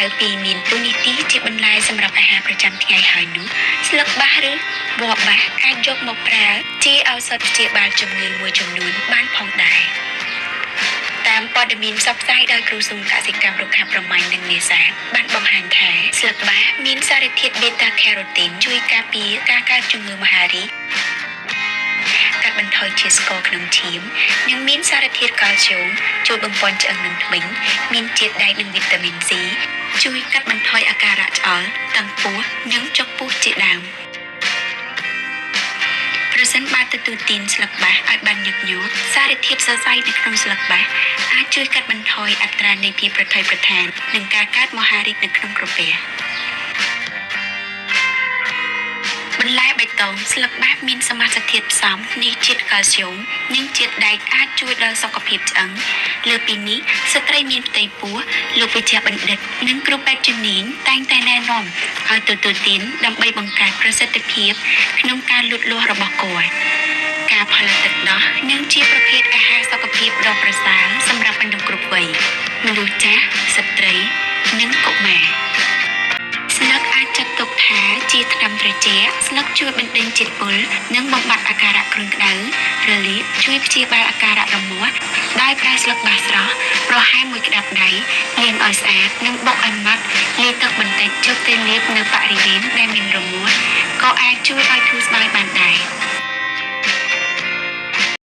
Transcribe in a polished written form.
ៅពីមានទូនីតិជាបន្លែសម្រាប់អាហារប្រចាំថ្ងៃហើយនោះស្លឹកបាសឬវល្លិបាសអាចយកមកប្រើជាឱសថព្យាបាលជំងឺមួយចំនួនបានផងដែរតាមព័ត៌មានផ្សព្វផ្សាយដោយគ្រូស៊ុំកសិកម្មរុក្ខាប្រមាញ់និងនេសាទបានបង្ហាញថាស្លឹកបាសមានសារធាតុ beta carotene ជួយការពារការកើតជំងឺមហារីកកាត់បន្ថយជាតិស្ករក្នុងឈាមនិងមានសារធាតុកាល់ស្យូមជួយបំពេញឆ្អឹងនិងធ្មេញមានជាតិដែកនិងវីតាមីន C ជួយកាត់បន្ថយអាការៈឆ្អល់តឹងពោះនិងចុកពោះជាដើមប្រសិនបើទទួលទានស្លឹកបាសឲ្យបានញឹកញាប់សារធាតុសរសៃនៅក្នុងស្លឹកបាសអាចជួយកាត់បន្ថយអត្រានៃភាពប្រថុយប្រថាននិងការកើតមហារីកនៅក្នុងក្រពះបន្លែបៃតងស្លឹកបាសមានសមាសធាតុផ្សំនៃជាតិកាល់ស្យូមនិងជាតិដែកអាចជួយដល់សុខភាពឆ្អឹងលើពីនេះស្ត្រីមានផ្ទៃពោះលោកវិជ្ជបណ្ឌិតនិងគ្រូពេទ្យជំនាញតែងតែណែនាំឲ្យទទួលទានដើម្បីបង្កើនប្រសិទ្ធភាពក្នុងការលូតលាស់របស់គាត់ការផលិតទឹកដោះនិងជាប្រភេទអាហារសុខភាពដ៏ប្រសើរសម្រាប់មនុស្សគ្រប់វ័យមនុស្សចាស់ស្ត្រីនិងកុមារស្លឹកអាចចាត់ទុកថាជាថ្នាំត្រជាក់ស្លឹកជួយបណ្ដេញជាតិពុលនិងបំបត្តិអាការៈគ្រុនក្តៅរលាកជួយព្យាបាលអាការៈរមាស់ដោយប្រើស្លឹកបាសស្រស់ប្រហែលមួយក្តាប់ដៃលាងឲ្យស្អាតនិងបុកឲ្យម៉ត់លាយទឹកបន្តិចជប់ទៅលាបនៅបរិវេណដែលមានរមាស់ក៏អាចជួយឲ្យធូរស្បើយបានដែរ